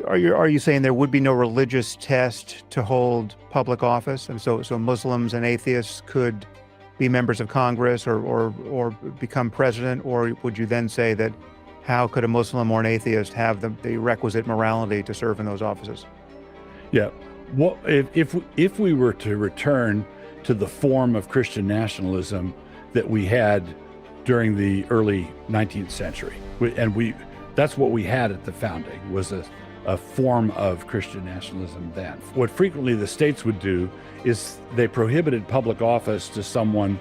are you saying there would be no religious test to hold public office, and so Muslims and atheists could be members of Congress or become president, or would you then say that how could a Muslim or an atheist have the requisite morality to serve in those offices? Yeah, well, if we were to return to the form of Christian nationalism that we had during the early 19th century, that's what we had at the founding, was a form of Christian nationalism then. What frequently the states would do is they prohibited public office to someone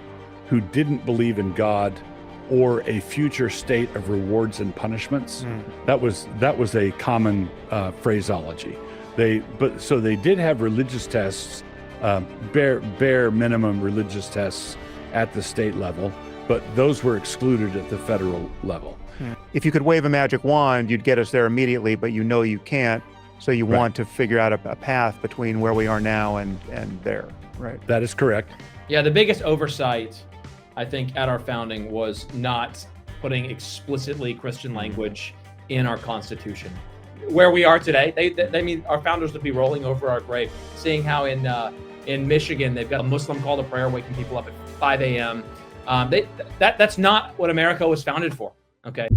who didn't believe in God or a future state of rewards and punishments. That was a common phraseology. So they did have religious tests, bare minimum religious tests at the state level, but those were excluded at the federal level. If you could wave a magic wand, you'd get us there immediately, but you know you can't, so you want to figure out a path between where we are now and there, right? That is correct. Yeah, the biggest oversight, I think, at our founding was not putting explicitly Christian language in our Constitution. Where we are today, they mean our founders would be rolling over our grave, seeing how in Michigan they've got a Muslim call to prayer waking people up at 5 a.m. That's not what America was founded for. Okay.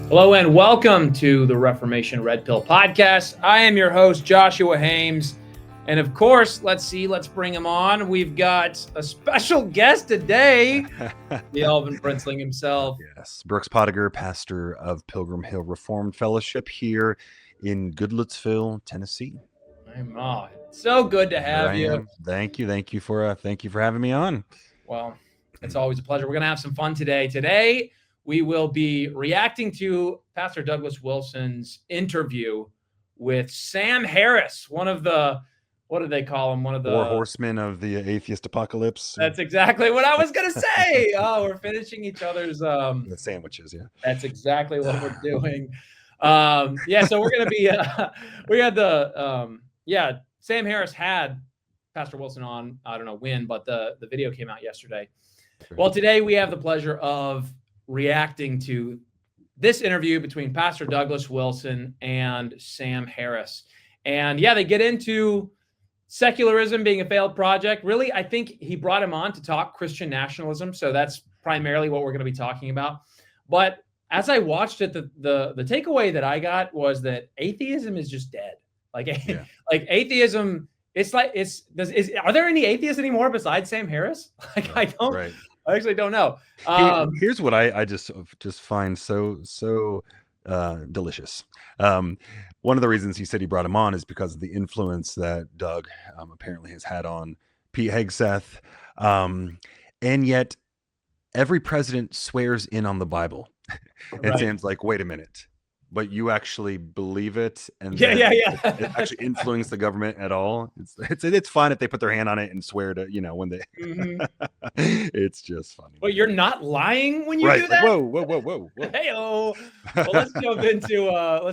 Hello and welcome to the Reformation Red Pill Podcast. I am your host, Joshua Haymes. And of course, let's bring him on. We've got a special guest today, the Elvin Princeling himself. Yes, Brooks Pottinger, pastor of Pilgrim Hill Reformed Fellowship here in Goodlettsville, Tennessee. So good to have you. Thank you for having me on. Well, it's always a pleasure. We're going to have some fun today. Today, we will be reacting to Pastor Douglas Wilson's interview with Sam Harris, one of the, what do they call him? One of the Four horsemen of the atheist apocalypse. That's exactly what I was going to say. Oh, we're finishing each other's the sandwiches. Yeah, that's exactly what we're doing. So we're going to be we had Sam Harris had Pastor Wilson on, I don't know when, but the video came out yesterday. Sure. Well, today we have the pleasure of reacting to this interview between Pastor Douglas Wilson and Sam Harris. And they get into secularism being a failed project. Really, I think he brought him on to talk Christian nationalism. So that's primarily what we're going to be talking about. But as I watched it, the takeaway that I got was that atheism is just dead. Like atheism, are there any atheists anymore besides Sam Harris? I actually don't know. Here's what I just find so delicious. One of the reasons he said he brought him on is because of the influence that Doug apparently has had on Pete Hegseth. And yet every president swears in on the Bible. And Sam's like, wait a minute. But you actually believe it, and it actually influence the government at all. It's fine if they put their hand on it and swear to, when they. It's just funny. Well, you're not lying when you do that. Whoa. Hey-o. Well, let's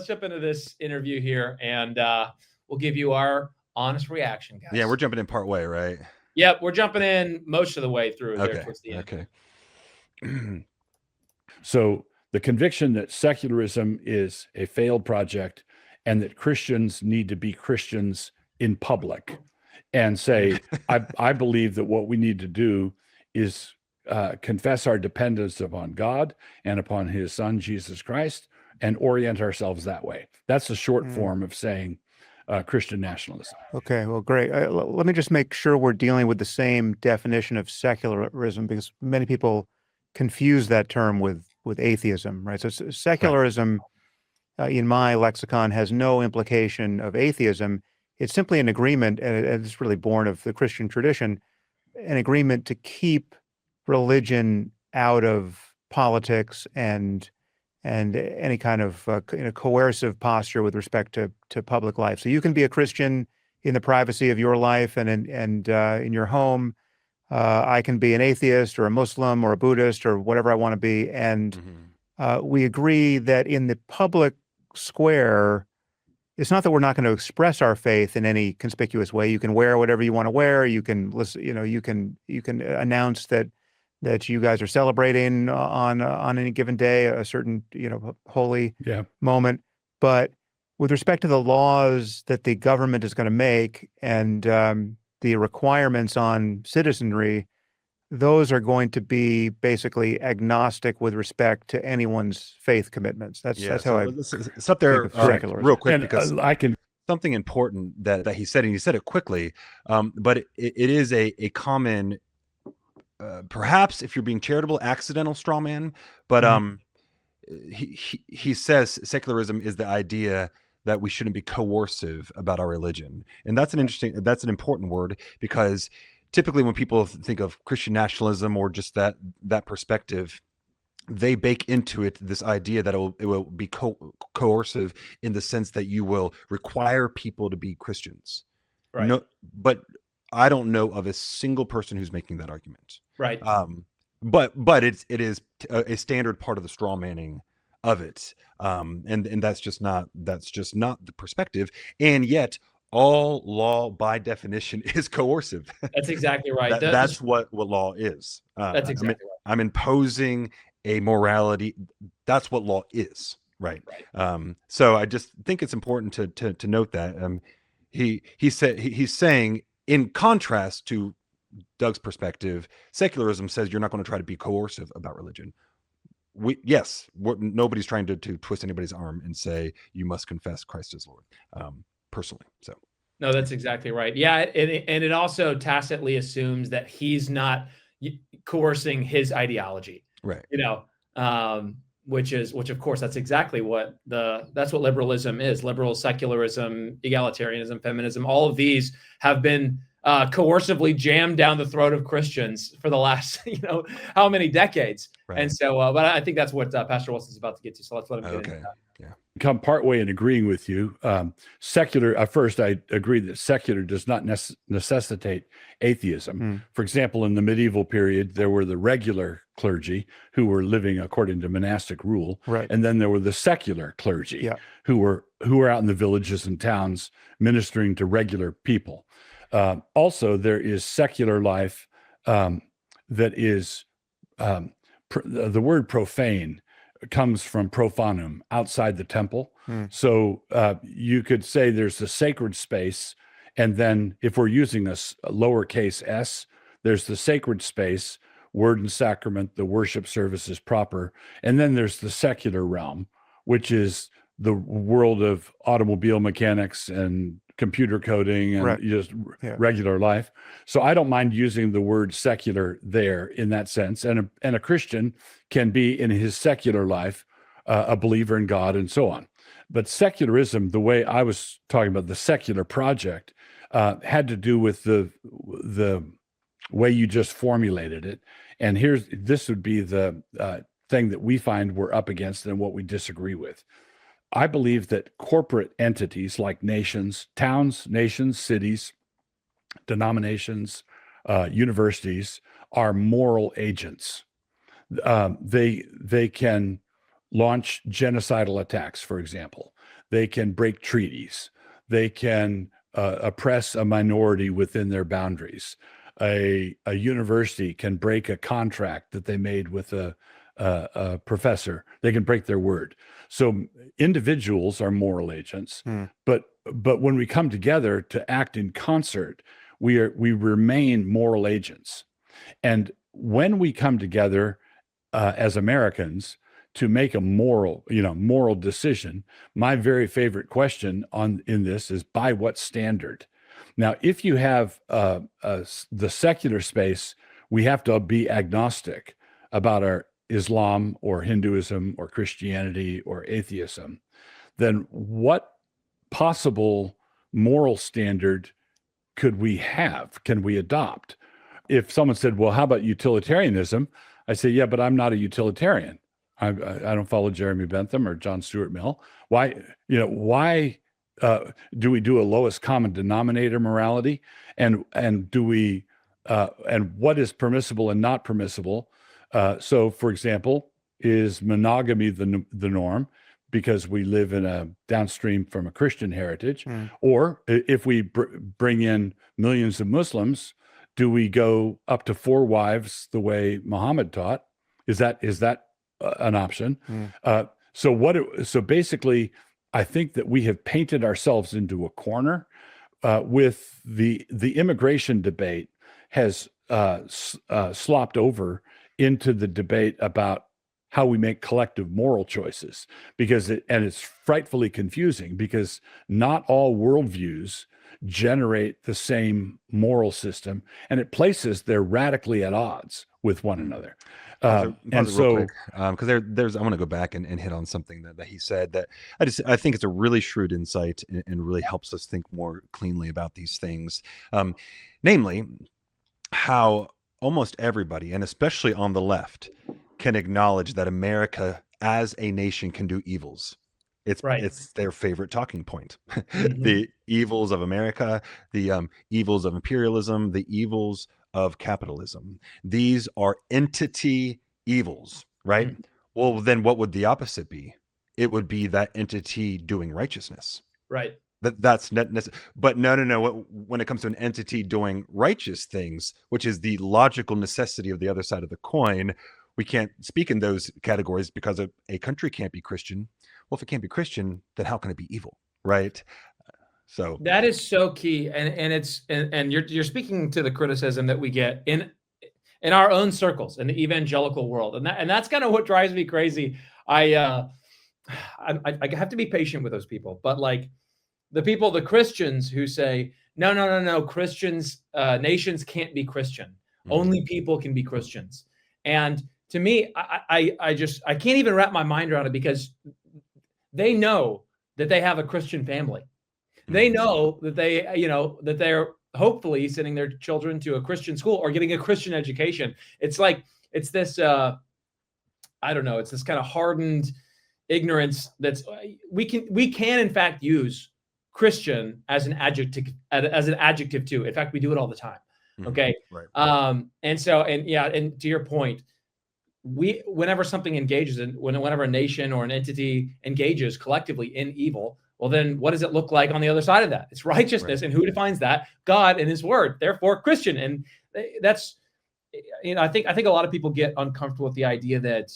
jump into this interview here, and we'll give you our honest reaction, guys. Yeah, we're jumping in part way, right? Yep, we're jumping in most of the way through there towards the end. Okay. So. The conviction that secularism is a failed project and that Christians need to be Christians in public and say, I believe that what we need to do is confess our dependence upon God and upon his son, Jesus Christ, and orient ourselves that way. That's the short form of saying Christian nationalism. Okay, well, great. Let me just make sure we're dealing with the same definition of secularism, because many people confuse that term with atheism, right? So secularism, in my lexicon, has no implication of atheism. It's simply an agreement, and it's really born of the Christian tradition, an agreement to keep religion out of politics and any kind of coercive posture with respect to public life. So you can be a Christian in the privacy of your life and in your home. I can be an atheist or a Muslim or a Buddhist or whatever I want to be. And we agree that in the public square, it's not that we're not going to express our faith in any conspicuous way. You can wear whatever you want to wear. You can listen, you can announce that that you guys are celebrating on any given day, a certain, holy moment. But with respect to the laws that the government is going to make and the requirements on citizenry, those are going to be basically agnostic with respect to anyone's faith commitments. That's how I stop there think of secularism. real quick, And because I can something important that he said, and he said it quickly, but it is a common, perhaps if you're being charitable, accidental straw man. But he says secularism is the idea that we shouldn't be coercive about our religion, and that's an important word, because typically when people think of Christian nationalism or just that perspective, they bake into it this idea that it will be coercive in the sense that you will require people to be Christians. Right. No, but I don't know of a single person who's making that argument. Right. But it is a standard part of the straw manning of it, and that's just not the perspective. And yet, all law by definition is coercive. That's exactly right. That's what law is. That's exactly right. I'm imposing a morality. That's what law is, right? So I just think it's important to note that he's saying, in contrast to Doug's perspective, secularism says you're not going to try to be coercive about religion. Nobody's trying to twist anybody's arm and say you must confess Christ as Lord, personally. So no, that's exactly right. Yeah, and it also tacitly assumes that he's not coercing his ideology, right? Which of course that's exactly what liberalism is. Liberal secularism, egalitarianism, feminism, all of these have been coercively jammed down the throat of Christians for the last, how many decades. Right. And so, but I think that's what Pastor Wilson's about to get to. So let's let him get into that. Yeah. Come partway in agreeing with you. Secular, at first, I agree that secular does not necessitate atheism. For example, in the medieval period, there were the regular clergy who were living according to monastic rule. Right. And then there were the secular clergy who were out in the villages and towns ministering to regular people. Also, there is secular life that is, the word profane comes from profanum, outside the temple. So you could say there's the sacred space, and then if we're using a lowercase s, there's the sacred space, word and sacrament, the worship services proper, and then there's the secular realm, which is the world of automobile mechanics and computer coding and just regular life. So I don't mind using the word secular there in that sense. And a Christian can be in his secular life a believer in God and so on. But secularism, the way I was talking about the secular project, had to do with the way you just formulated it. And this would be the thing that we find we're up against and what we disagree with. I believe that corporate entities like nations, towns, nations, cities, denominations, universities are moral agents. They can launch genocidal attacks, for example. They can break treaties. They can oppress a minority within their boundaries. A university can break a contract that they made with a professor. They can break their word. So individuals are moral agents, but when we come together to act in concert, we remain moral agents. And when we come together as Americans to make a moral decision, my very favorite question in this is, by what standard? Now, if you have the secular space, we have to be agnostic about our Islam or Hinduism or Christianity or atheism. Then what possible moral standard could we have? Can we adopt? If someone said, well, how about utilitarianism? I say, yeah, but I'm not a utilitarian. I don't follow Jeremy Bentham or John Stuart Mill. Why do we do a lowest common denominator morality? And do we and what is permissible and not permissible? So, for example, is monogamy the norm because we live in a downstream from a Christian heritage? Or if we bring in millions of Muslims, Do we go up to 4 wives the way Muhammad taught? Is that an option? So basically, I think that we have painted ourselves into a corner with the immigration debate has slopped over into the debate about how we make collective moral choices, and it's frightfully confusing because not all worldviews generate the same moral system, and it places they're radically at odds with one another. And so, because there's, I want to go back and hit on something that he said that I think it's a really shrewd insight and really helps us think more cleanly about these things. Namely, how almost everybody, and especially on the left, can acknowledge that America as a nation can do evils. It's their favorite talking point. The evils of America, the evils of imperialism, the evils of capitalism. These are entity evils, right? Well, then what would the opposite be? It would be that entity doing righteousness. Right. That's not necessary. But no. When it comes to an entity doing righteous things, which is the logical necessity of the other side of the coin, we can't speak in those categories because a country can't be Christian. Well, if it can't be Christian, then how can it be evil, right? So that is so key, and you're speaking to the criticism that we get in our own circles in the evangelical world, and that's kind of what drives me crazy. I have to be patient with those people, but like the Christians who say no, Christians, nations can't be Christian, only people can be Christians, and to me, I can't even wrap my mind around it because they know that they have a Christian family. They know that that they're hopefully sending their children to a Christian school or getting a Christian education. It's like, it's this, I don't know, it's this kind of hardened ignorance that's, we can in fact use Christian as an adjective too. In fact, we do it all the time. Okay. Right. And to your point, whenever something engages whenever a nation or an entity engages collectively in evil, well, then what does it look like on the other side of that? It's righteousness. Right. And who defines that? God and his word, therefore Christian. And that's, I think a lot of people get uncomfortable with the idea that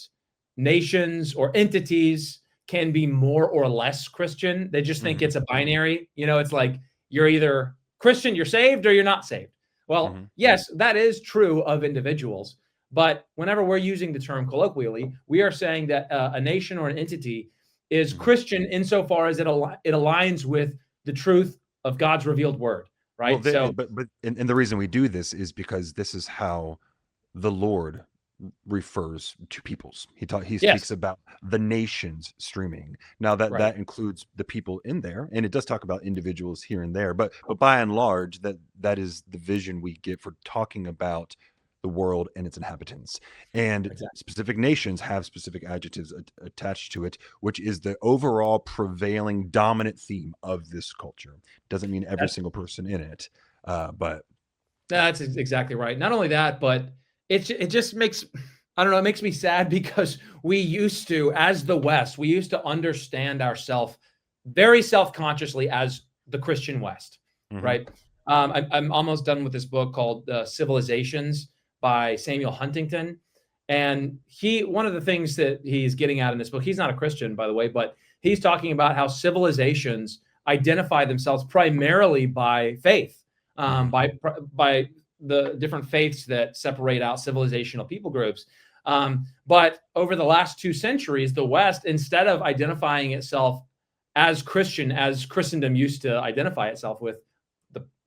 nations or entities can be more or less Christian. They just think it's a binary. It's like you're either Christian, you're saved, or you're not saved. Well, yes, that is true of individuals. But whenever we're using the term colloquially, we are saying that a nation or an entity is Christian insofar as it aligns with the truth of God's revealed word, right? Well, but the reason we do this is because this is how the Lord refers to peoples. He speaks about the nations streaming. Now that includes the people in there, and it does talk about individuals here and there, but by and large, that is the vision we get for talking about the world and its inhabitants. And specific nations have specific adjectives attached to it, which is the overall prevailing dominant theme of this culture. Doesn't mean every single person in it, but that's exactly right. Not only that, but it just makes, I don't know, it makes me sad because we used to, as the West, we used to understand ourselves very self-consciously as the Christian West, right? I'm almost done with this book called Civilizations by Samuel Huntington. And one of the things that he's getting at in this book, he's not a Christian, by the way, but he's talking about how civilizations identify themselves primarily by faith, by the different faiths that separate out civilizational people groups. But over the last 2 centuries, the West, instead of identifying itself as Christian, as Christendom used to identify itself with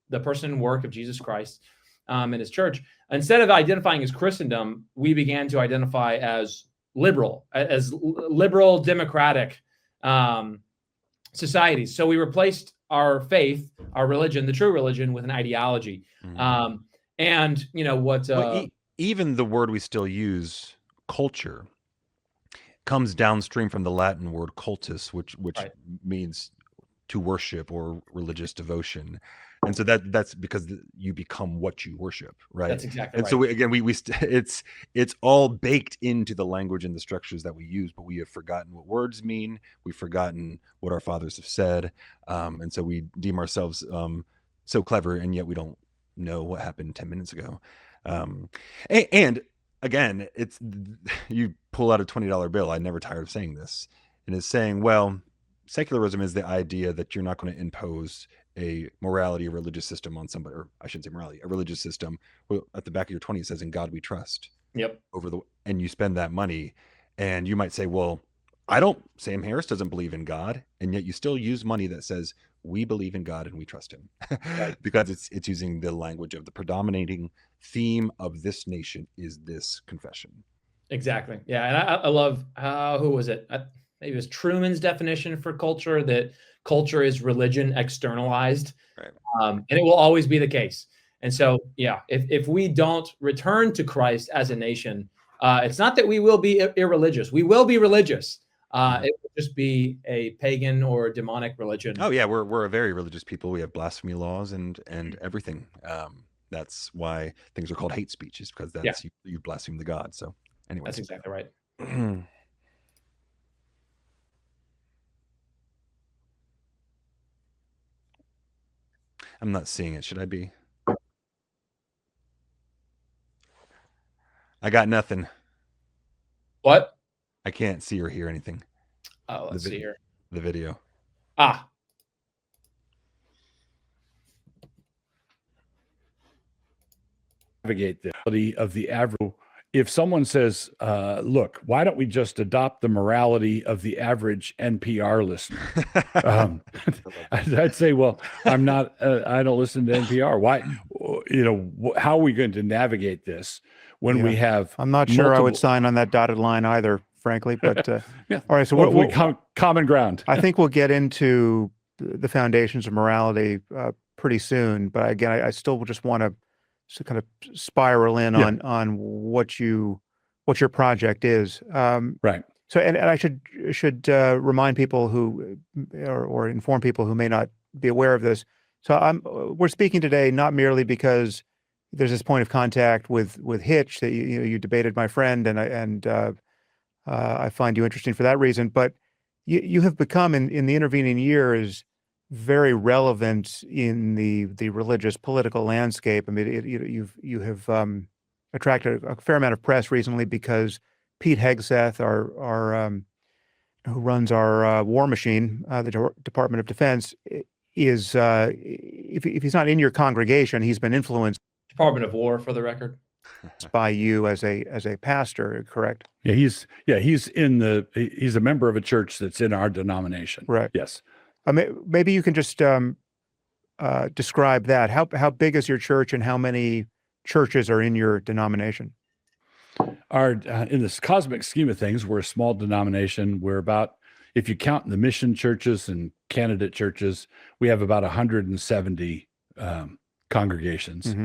the person and work of Jesus Christ and his church, instead of identifying as Christendom, we began to identify as liberal democratic societies. So we replaced our faith, our religion, the true religion, with an ideology. And even the word we still use, culture, comes downstream from the Latin word cultus, which means to worship or religious devotion. And so that's because you become what you worship, right? That's exactly right. And so it's all baked into the language and the structures that we use, but we have forgotten what words mean. We've forgotten what our fathers have said, and so we deem ourselves so clever, and yet we don't know what happened 10 minutes ago. And again, it's you pull out a $20 bill. I'm never tired of saying this, and it's saying, well, secularism is the idea that you're not going to impose a morality, a religious system on somebody, or I shouldn't say morality, a religious system. Well, at the back of your 20, it says, "In God we trust." Yep. And you spend that money, and you might say, well, Sam Harris doesn't believe in God, and yet you still use money that says we believe in God and we trust him. Right. Because it's using the language of the predominating theme of this nation is this confession. Exactly. Yeah. And I love who was it? Maybe it was Truman's definition for culture, that culture is religion externalized. Right. And it will always be the case. And so, yeah, if we don't return to Christ as a nation, it's not that we will be irreligious. We will be religious. It will just be a pagan or demonic religion. Oh yeah, we're a very religious people. We have blasphemy laws and everything. That's why things are called hate speech, is because that's you blaspheme the God. So anyway, That's exactly right. I'm not seeing it. Should I be? I got nothing. What? I can't see or hear anything. Oh, let's see here. The video. Navigate the reality of the average. If someone says, look, why don't we just adopt the morality of the average NPR listener? I'd say, well, I don't listen to NPR. Why, how are we going to navigate this when we have, I'm not sure I would sign on that dotted line either, frankly, but all right. So we'll common ground. I think we'll get into the foundations of morality pretty soon, but again, I still just want to kind of spiral in on what your project is. Right. So, and I should remind people who, or inform people who may not be aware of this. So we're speaking today not merely because there's this point of contact with Hitch that you debated my friend, and I find you interesting for that reason, but you have become in the intervening years very relevant in the religious political landscape. I mean, you have attracted a fair amount of press recently because Pete Hegseth, who runs our war machine, the Department of Defense, is if he's not in your congregation, he's been influenced. Department of War, for the record. By you as a pastor, correct? Yeah, he's a member of a church that's in our denomination. Right. Yes. Maybe you can just describe that. How big is your church, and how many churches are in your denomination? In this cosmic scheme of things, we're a small denomination. We're about, if you count the mission churches and candidate churches, we have about 170 congregations,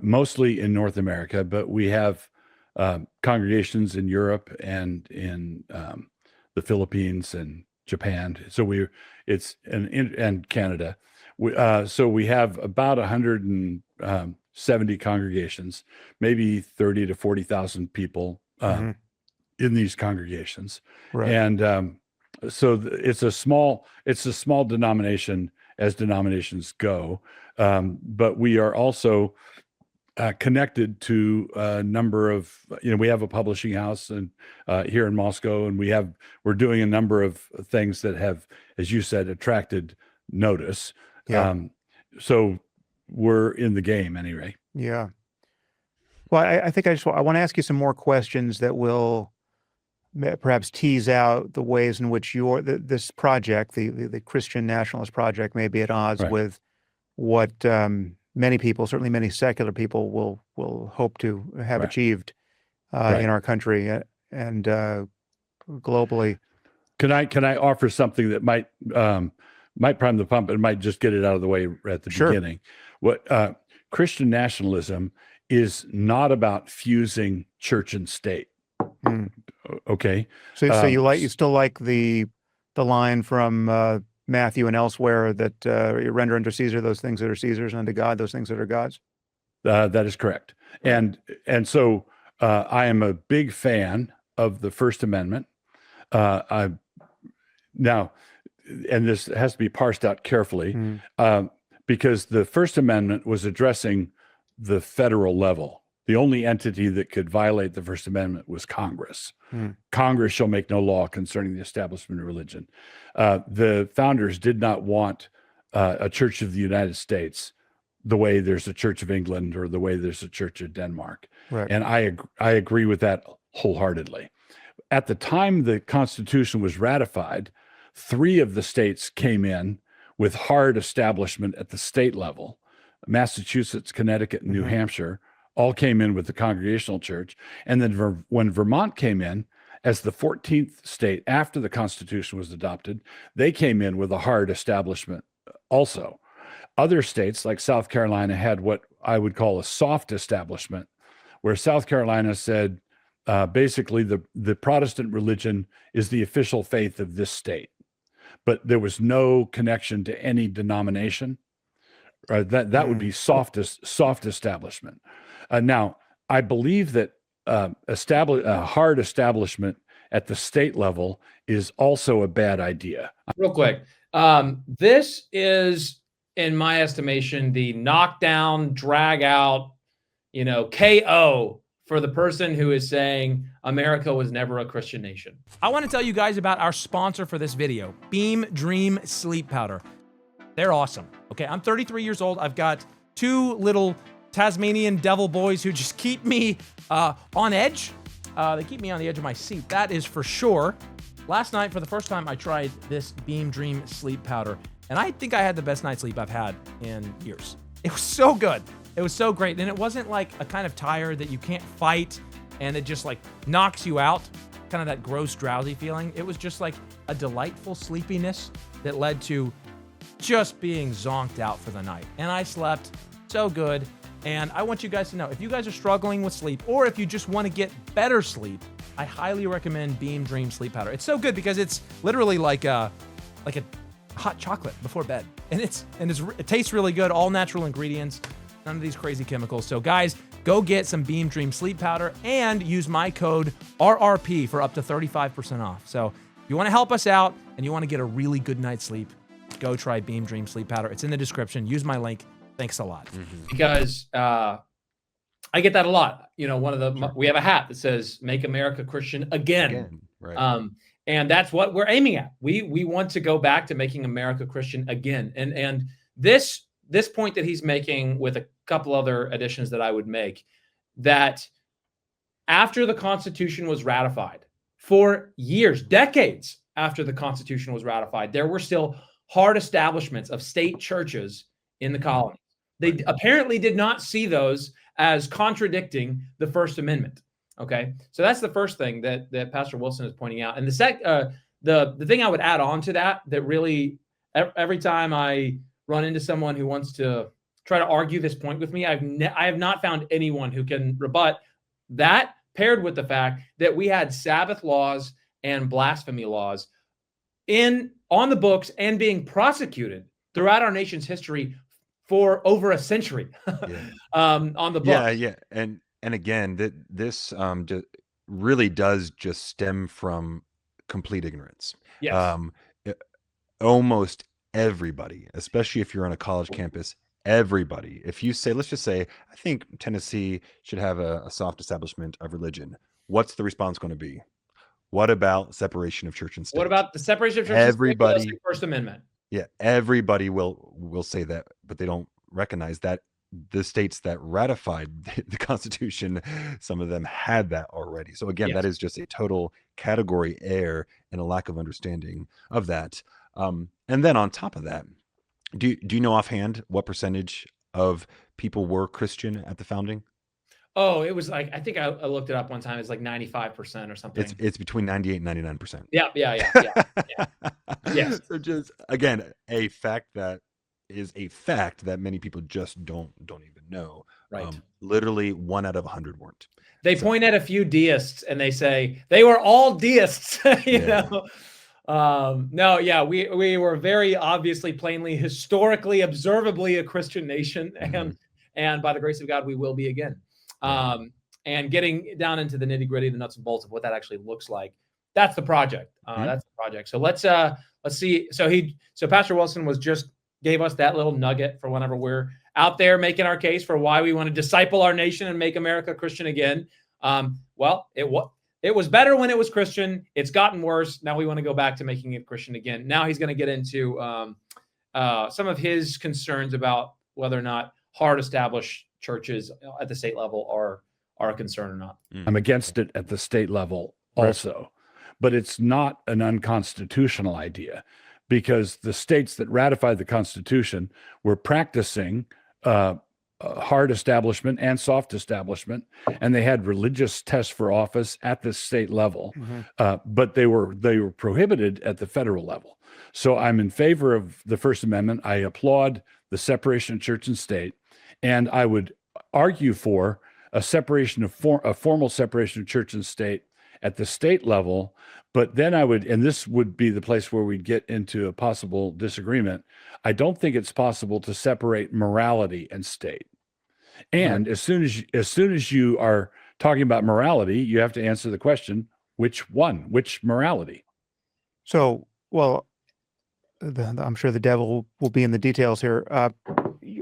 mostly in North America, but we have congregations in Europe and in the Philippines and Japan. So and Canada. So we have about 170 congregations, maybe 30 to 40,000 people in these congregations. Right. And so it's a small denomination as denominations go. But we are also connected to a number of, we have a publishing house and here in Moscow, and we're doing a number of things that have, as you said, attracted notice. Yeah. So we're in the game anyway. Yeah. Well, I think I want to ask you some more questions that will perhaps tease out the ways in which this project, the Christian Nationalist Project, may be at odds with what many people, certainly many secular people, will hope to have achieved in our country and globally. Can I offer something that might prime the pump and might just get it out of the way at the beginning? What Christian nationalism is not about fusing church and state. Okay. So you still like the line from Matthew and elsewhere that you render unto Caesar those things that are Caesar's, and unto God those things that are God's? That is correct. And so I am a big fan of the First Amendment. Now, and this has to be parsed out carefully, because the First Amendment was addressing the federal level. The only entity that could violate the First Amendment was Congress. Congress shall make no law concerning the establishment of religion. The founders did not want a Church of the United States the way there's a Church of England or the way there's a Church of Denmark. Right. And I agree with that wholeheartedly. At the time the Constitution was ratified, 3 of the states came in with hard establishment at the state level. Massachusetts, Connecticut, and New Hampshire all came in with the Congregational Church. And then when Vermont came in as the 14th state after the Constitution was adopted, they came in with a hard establishment also. Other states like South Carolina had what I would call a soft establishment, where South Carolina said, basically the Protestant religion is the official faith of this state, but there was no connection to any denomination. That would be soft establishment. Now, I believe that a hard establishment at the state level is also a bad idea. Real quick, this is, in my estimation, the knockdown, drag out, KO for the person who is saying America was never a Christian nation. I want to tell you guys about our sponsor for this video, Beam Dream Sleep Powder. They're awesome. Okay, I'm 33 years old. I've got 2 little Tasmanian devil boys who just keep me on edge. They keep me on the edge of my seat. That is for sure. Last night, for the first time, I tried this Beam Dream Sleep Powder, and I think I had the best night's sleep I've had in years. It was so good. It was so great. And it wasn't like a kind of tired that you can't fight and it just like knocks you out, kind of that gross, drowsy feeling. It was just like a delightful sleepiness that led to just being zonked out for the night. And I slept so good. And I want you guys to know, if you guys are struggling with sleep, or if you just want to get better sleep, I highly recommend Beam Dream Sleep Powder. It's so good because it's literally like a hot chocolate before bed. And it tastes really good, all natural ingredients, none of these crazy chemicals. So guys, go get some Beam Dream Sleep Powder and use my code RRP for up to 35% off. So if you want to help us out and you want to get a really good night's sleep, go try Beam Dream Sleep Powder. It's in the description. Use my link. Thanks a lot. Because I get that a lot. We have a hat that says "Make America Christian Again." Right. And that's what we're aiming at. We want to go back to making America Christian again. And this point that he's making, with a couple other additions that I would make, that after the Constitution was ratified, for years, decades after the Constitution was ratified, there were still hard establishments of state churches in the colonies. They apparently did not see those as contradicting the First Amendment. Okay, so that's the first thing that Pastor Wilson is pointing out. And the thing I would add on to that really, every time I run into someone who wants to try to argue this point with me, I have not found anyone who can rebut that, paired with the fact that we had Sabbath laws and blasphemy laws on the books and being prosecuted throughout our nation's history for over a century. On the book. Yeah. And again, this really does just stem from complete ignorance. Yes. Almost everybody, especially if you're on a college campus, everybody, if you say, let's just say, I think Tennessee should have a soft establishment of religion, what's the response going to be? What about separation of church and state? What about the separation of church Everybody, and state? First Amendment. Yeah, everybody will say that, but they don't recognize that the states that ratified the Constitution, some of them had that already. So again, that is just a total category error and a lack of understanding of that. And then on top of that, do you know offhand what percentage of people were Christian at the founding? Oh, it was like, I think I looked it up one time. It's like 95% or something. It's between 98 and 99%. Yeah. Yes. So just, again, a fact that many people just don't even know. Right. Literally 1 out of 100 weren't. They point at a few deists and they say they were all deists. you know. No, yeah, we were very obviously, plainly, historically, observably a Christian nation, and by the grace of God, we will be again. And getting down into the nitty gritty, the nuts and bolts of what that actually looks like, that's the project. That's the project. So let's see. So Pastor Wilson gave us that little nugget for whenever we're out there making our case for why we want to disciple our nation and make America Christian again. Well, it was better when it was Christian. It's gotten worse. Now we want to go back to making it Christian again. Now he's going to get into some of his concerns about whether or not hard established churches at the state level are a concern or not. I'm against it at the state level also, but it's not an unconstitutional idea, because the states that ratified the Constitution were practicing hard establishment and soft establishment, and they had religious tests for office at the state level, but they were prohibited at the federal level. So I'm in favor of the First Amendment. I applaud the separation of church and state, and I would argue for a separation of a formal separation of church and state at the state level. But then I would, and this would be the place where we'd get into a possible disagreement, I don't think it's possible to separate morality and state. And as soon as you are talking about morality, you have to answer the question, which morality? So, well, I'm sure the devil will be in the details here.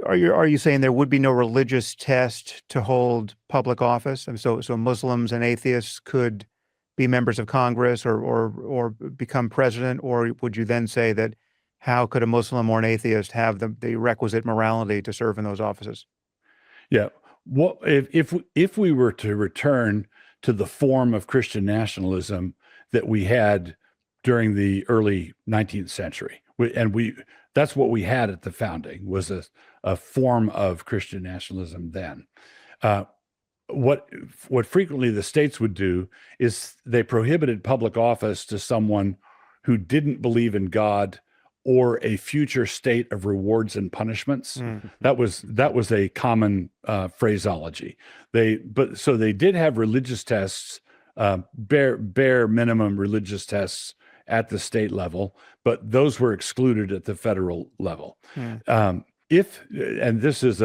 Are you saying there would be no religious test to hold public office? I mean, so Muslims and atheists could be members of Congress or become president, or would you then say that how could a Muslim or an atheist have the requisite morality to serve in those offices? Yeah. What if we were to return to the form of Christian nationalism that we had during the early 19th century, that's what we had at the founding, was a form of Christian nationalism then. What frequently the states would do is they prohibited public office to someone who didn't believe in God or a future state of rewards and punishments. That was a common phraseology. So they did have religious tests, bare minimum religious tests at the state level, but those were excluded at the federal level. And this is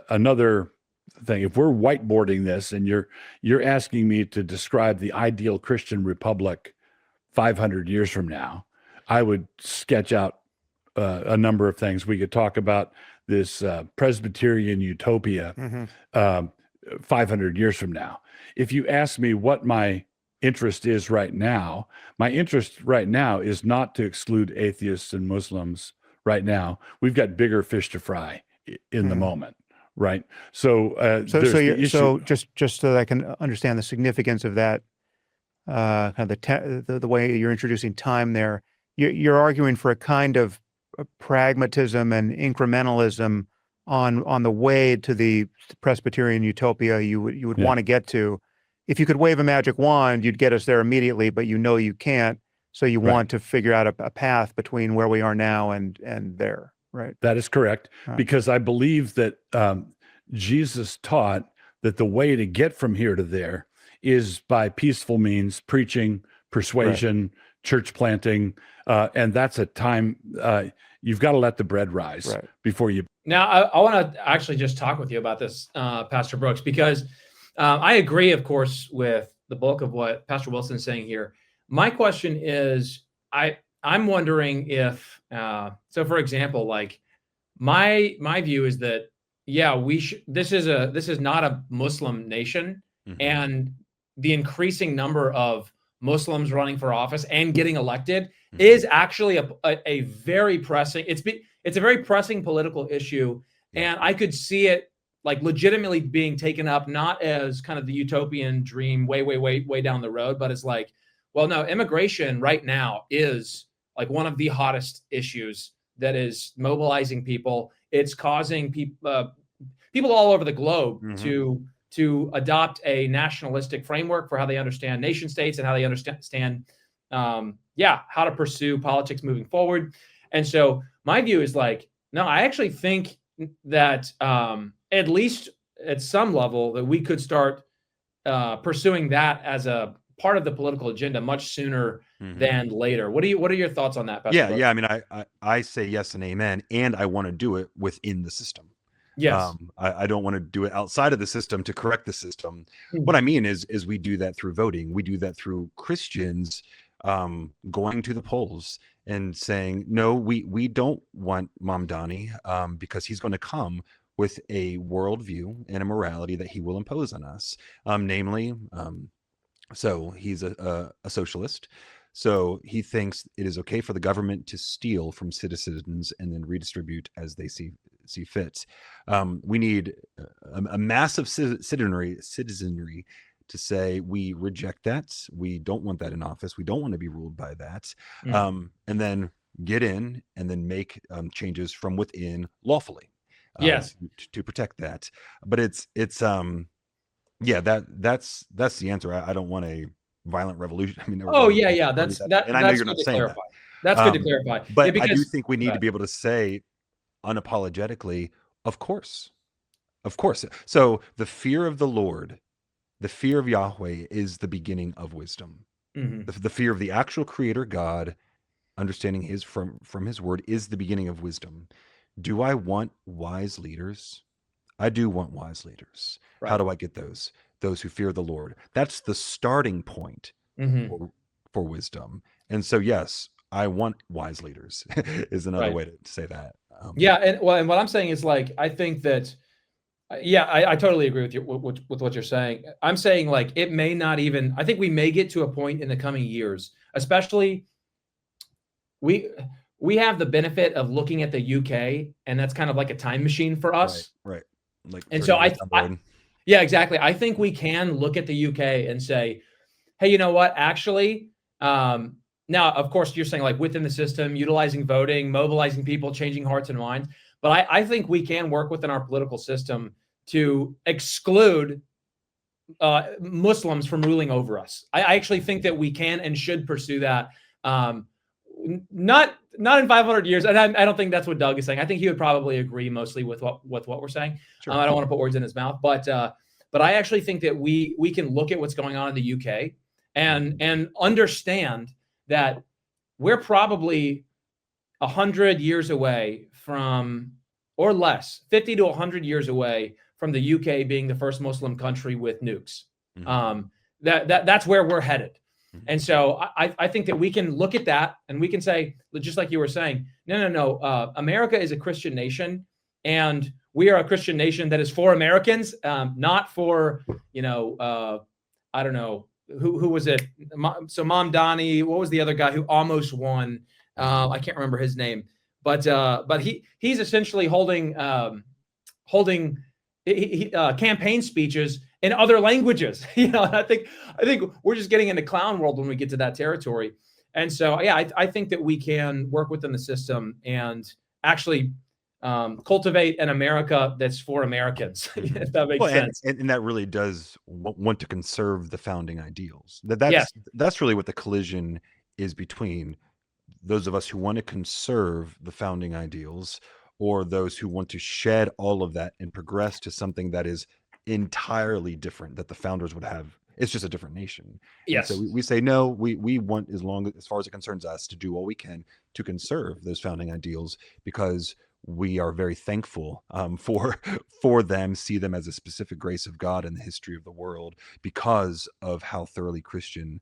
another thing, if we're whiteboarding this and you're asking me to describe the ideal Christian republic 500 years from now, I would sketch out a number of things. We could talk about this Presbyterian utopia 500 years from now. If you ask me what my interest is right now, my interest right now is not to exclude atheists and Muslims right now. We've got bigger fish to fry in the moment. Right. So just so that I can understand the significance of that, kind of the way you're introducing time there, you're arguing for a kind of pragmatism and incrementalism on the way to the Presbyterian utopia you would want to get to. If you could wave a magic wand, you'd get us there immediately, but you can't. So you want to figure out a path between where we are now and there. Right. That is correct, because I believe that Jesus taught that the way to get from here to there is by peaceful means, preaching, persuasion, church planting, and that's a time you've got to let the bread rise before you. Now, I want to actually just talk with you about this, Pastor Brooks, because I agree, of course, with the bulk of what Pastor Wilson is saying here. My question is, I'm wondering if, so for example, like my view is that, this is not a Muslim nation, and the increasing number of Muslims running for office and getting elected is actually a very pressing, it's a very pressing political issue. And I could see it like legitimately being taken up, not as kind of the utopian dream way down the road, but as like, well, no, immigration right now is like one of the hottest issues that is mobilizing people. It's causing people all over the globe to adopt a nationalistic framework for how they understand nation states and how they understand, how to pursue politics moving forward. And so my view is like, no, I actually think that at least at some level that we could start pursuing that as a part of the political agenda much sooner than later. What are your thoughts on that, Pastor Brooks? I mean, I say yes and amen, and I want to do it within the system. Yes. I don't want to do it outside of the system to correct the system. What I mean is we do that through voting. We do that through Christians going to the polls and saying, no, we don't want Mamdani because he's going to come with a worldview and a morality that he will impose on us. Namely, so he's a socialist. So he thinks it is okay for the government to steal from citizens and then redistribute as they see fit. We need a massive citizenry to say we reject that. We don't want that in office. We don't want to be ruled by that. And then get in and then make changes from within lawfully. Yes. To protect that. But it's yeah, that's the answer. I don't want a violent revolution. I mean, oh yeah, that's that. And I know you're not saying that. That's good to clarify. But yeah, because, I do think we need to be able to say unapologetically, of course. So the fear of the Lord, the fear of Yahweh is the beginning of wisdom. The fear of the actual creator God, understanding his from his word, is the beginning of wisdom. Do I want wise leaders? I do want wise leaders. Right. How do I get those? Those who fear the Lord. That's the starting point for wisdom. And so, yes, I want wise leaders is another way to say that. Yeah. And what I'm saying is, like, I think that, I totally agree with you with what you're saying. I'm saying, like, it may not even, I think we may get to a point in the coming years, especially we have the benefit of looking at the UK, and that's kind of like a time machine for us. Right. Like, and so yeah, exactly. I think we can look at the UK and say, hey, you know what? Actually, now, of course, you're saying, like, within the system, utilizing voting, mobilizing people, changing hearts and minds. But I think we can work within our political system to exclude Muslims from ruling over us. I actually think that we can and should pursue that. Not in 500 years, and I don't think that's what Doug is saying. I think he would probably agree mostly with what we're saying. Sure. I don't want to put words in his mouth, but I actually think that we can look at what's going on in the UK and understand that we're probably 100 years away from, or less, 50 to 100 years away from the UK being the first Muslim country with nukes. That's where we're headed. And so I think that we can look at that and we can say, just like you were saying, no. America is a Christian nation, and we are a Christian nation that is for Americans, not for, I don't know, who was it? So Mamdani, what was the other guy who almost won? I can't remember his name, but he's essentially holding campaign speeches in other languages. I think we're just getting into clown world when we get to that territory. And so, yeah, I think that we can work within the system and actually cultivate an America that's for Americans, if that makes sense. And that really does want to conserve the founding ideals. That's really what the collision is between those of us who want to conserve the founding ideals, or those who want to shed all of that and progress to something that is entirely different, that the founders would have. It's just a different nation. Yes. And so we say, no, we want, as far as it concerns us, to do all we can to conserve those founding ideals, because we are very thankful for them, see them as a specific grace of God in the history of the world, because of how thoroughly Christian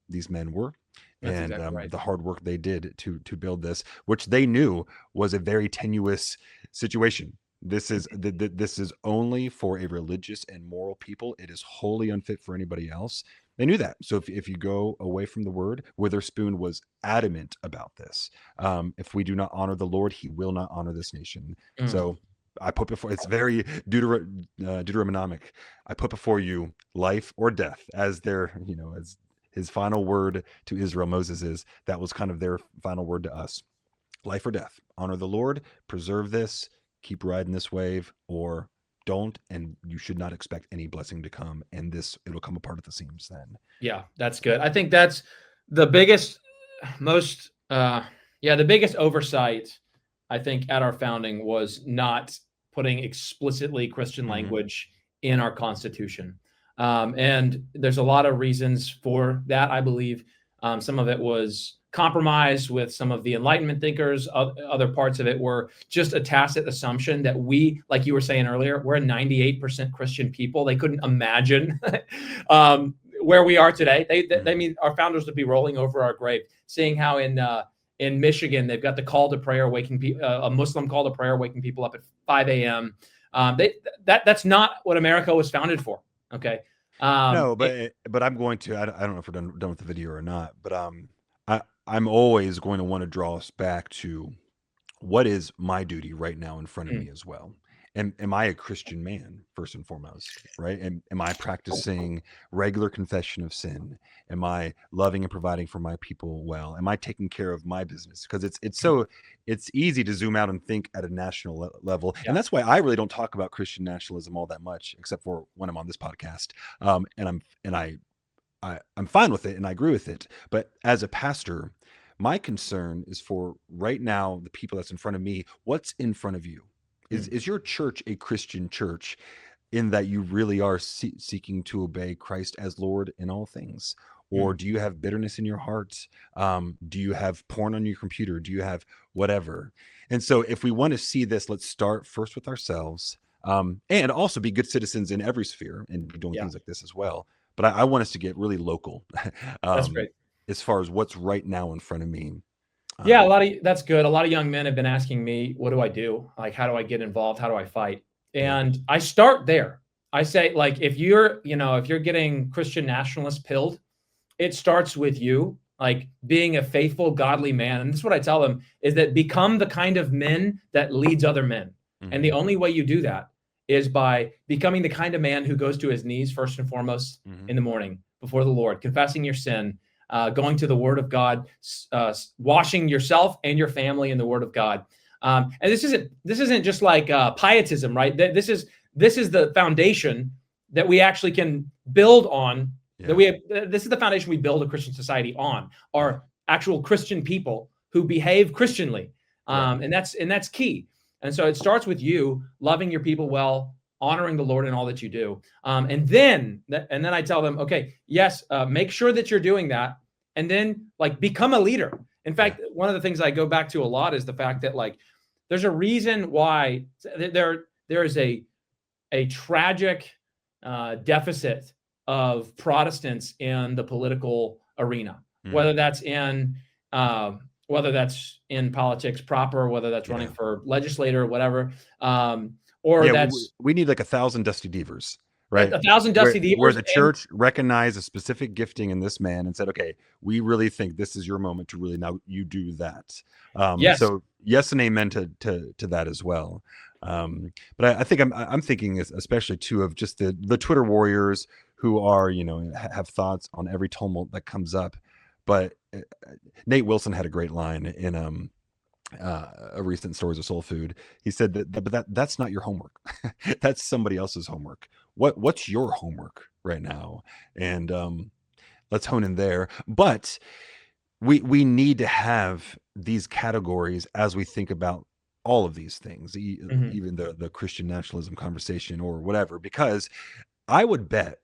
these men were. That's and exactly right. The hard work they did to build this, which they knew was a very tenuous situation. This is only for a religious and moral people. It is wholly unfit for anybody else. They knew that. So if you go away from the word, Witherspoon was adamant about this. If we do not honor the Lord, he will not honor this nation. So I put before, it's very Deuteronomic. I put before you life or death as their, as his final word to Israel. Moses that was kind of their final word to us. Life or death. Honor the Lord, preserve this, keep riding this wave, or don't, and you should not expect any blessing to come, and it'll come apart at the seams then. Yeah, that's good. I think that's the biggest, the biggest oversight, I think, at our founding was not putting explicitly Christian language in our Constitution. And there's a lot of reasons for that, I believe. Some of it was compromise with some of the Enlightenment thinkers. Other parts of it were just a tacit assumption that we, like you were saying earlier, we're a 98% Christian people. They couldn't imagine where we are today. They mean our founders would be rolling over our grave, seeing how in Michigan they've got the call to prayer, waking people, a Muslim call to prayer, waking people up at 5 a.m. That's not what America was founded for. Okay. No, but I'm going to. I don't know if we're done with the video or not. But I'm always going to want to draw us back to what is my duty right now in front of me as well. And am I a Christian man first and foremost, right? And am I practicing regular confession of sin? Am I loving and providing for my people well? Am I taking care of my business? Because it's easy to zoom out and think at a national level, and that's why I really don't talk about Christian nationalism all that much, except for when I'm on this podcast. And I'm fine with it, and I agree with it. But as a pastor, my concern is for right now the people that's in front of me. What's in front of you? Is your church a Christian church in that you really are seeking to obey Christ as Lord in all things? Or do you have bitterness in your heart? Do you have porn on your computer? Do you have whatever? And so if we want to see this, let's start first with ourselves, and also be good citizens in every sphere and be doing things like this as well. But I want us to get really local. That's great. As far as what's right now in front of me. That's good. A lot of young men have been asking me, what do I do? Like, how do I get involved? How do I fight? And I start there. I say, like, if you're getting Christian nationalist pilled, it starts with you, like being a faithful, godly man. And this is what I tell them is that become the kind of men that leads other men. And the only way you do that is by becoming the kind of man who goes to his knees first and foremost in the morning before the Lord, confessing your sin, going to the Word of God, washing yourself and your family in the Word of God. And this isn't just like pietism, right? This is the foundation that we actually can build on. This is the foundation we build a Christian society on. Are actual Christian people who behave Christianly, and that's key. And so it starts with you loving your people well, honoring the Lord in all that you do. And then I tell them, okay, yes, make sure that you're doing that. And then like become a leader. In fact, one of the things I go back to a lot is the fact that like, there's a reason why there is a tragic deficit of Protestants in the political arena, whether that's in politics proper, whether that's running for legislator or whatever, we need like 1,000 Dusty Devers, right? 1,000 Dusty Devers. Where the church recognized a specific gifting in this man and said, okay, we really think this is your moment to really now you do that. So yes and amen to that as well. But I think I'm thinking especially too of just the Twitter warriors who are, have thoughts on every tumult that comes up. But Nate Wilson had a great line in a recent Stories of Soul Food. He said that's not your homework. That's somebody else's homework. What's your homework right now? And let's hone in there. But we need to have these categories as we think about all of these things, even the Christian nationalism conversation or whatever, because I would bet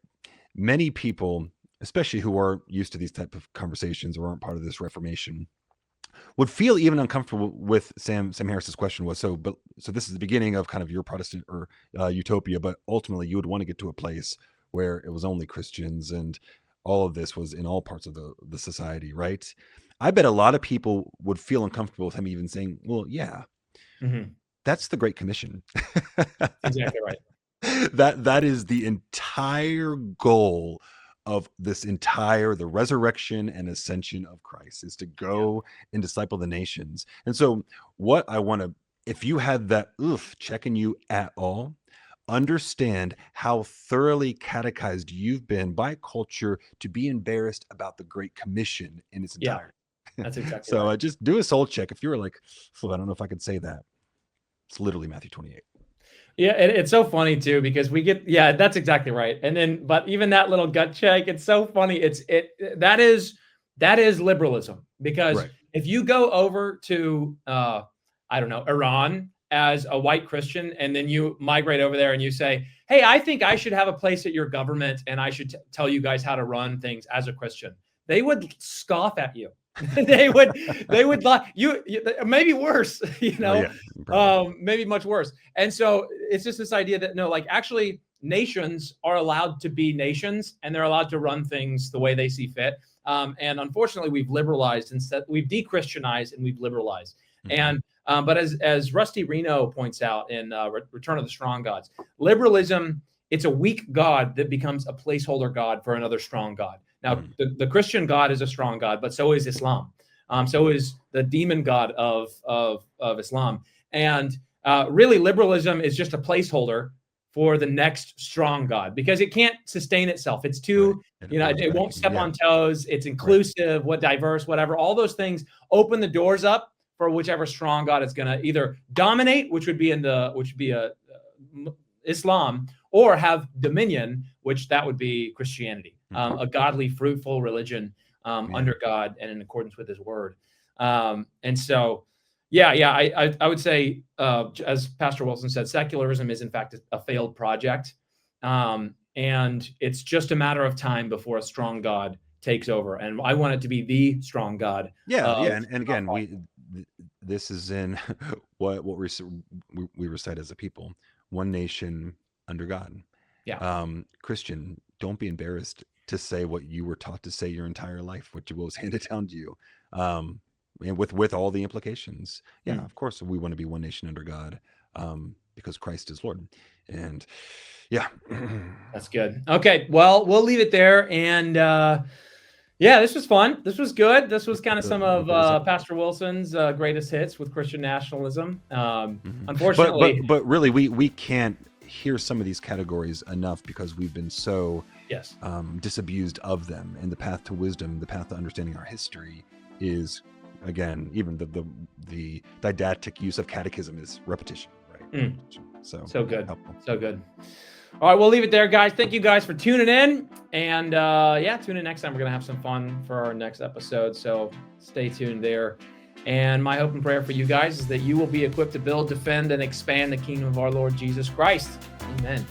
many people, especially who are used to these type of conversations or aren't part of this Reformation, would feel even uncomfortable with Sam Harris's question was, so this is the beginning of kind of your Protestant or utopia, but ultimately you would want to get to a place where it was only Christians and all of this was in all parts of the society, right? I bet a lot of people would feel uncomfortable with him even saying, well, that's the Great Commission. Exactly right. That is the entire goal of the resurrection and ascension of Christ, is to go and disciple the nations. And so what I want to, if you had that checking you at all, understand how thoroughly catechized you've been by culture to be embarrassed about the Great Commission in its entirety. That's exactly so right. Just do a soul check. If you were like, I don't know if I could say that. It's literally Matthew 28. Yeah, it's so funny too, because we get, that's exactly right. And then, but even that little gut check, it's so funny. That is liberalism, because if you go over to, Iran as a white Christian, and then you migrate over there and you say, hey, I think I should have a place at your government and I should tell you guys how to run things as a Christian, they would scoff at you. they would lie. You maybe worse, maybe much worse. And so it's just this idea that no, like actually nations are allowed to be nations, and they're allowed to run things the way they see fit. And unfortunately, we've liberalized instead. We've de-Christianized and we've liberalized. And but as Rusty Reno points out in Return of the Strong Gods, liberalism, it's a weak God that becomes a placeholder God for another strong God. Now, the Christian God is a strong God, but so is Islam. So is the demon god of Islam. And really, liberalism is just a placeholder for the next strong God, because it can't sustain itself. It's too, it won't step on toes. It's inclusive, diverse, whatever. All those things open the doors up for whichever strong God is going to either dominate, which would be Islam, or have dominion, which that would be Christianity, a godly, fruitful religion under God and in accordance with His word. And so, I would say, as Pastor Wilson said, secularism is in fact a failed project, and it's just a matter of time before a strong God takes over. And I want it to be the strong God. And again, this is in what we recite as a people: one nation under God. Christian, don't be embarrassed to say what you were taught to say your entire life, what was handed down to you, and with all the implications. Of course, we want to be one nation under God, because Christ is Lord. And that's good. Okay, well, we'll leave it there. And this was fun. This was good. This was kind of some of Pastor Wilson's greatest hits with Christian nationalism. Unfortunately, but really, we can't hear some of these categories enough because we've been so disabused of them. And the path to wisdom, the path to understanding our history, is, again, even the didactic use of catechism is repetition, right? So good. Helpful. So good. All right, we'll leave it there, guys. Thank you guys for tuning in. And tune in next time. We're going to have some fun for our next episode. So stay tuned there. And my hope and prayer for you guys is that you will be equipped to build, defend, and expand the kingdom of our Lord Jesus Christ. Amen.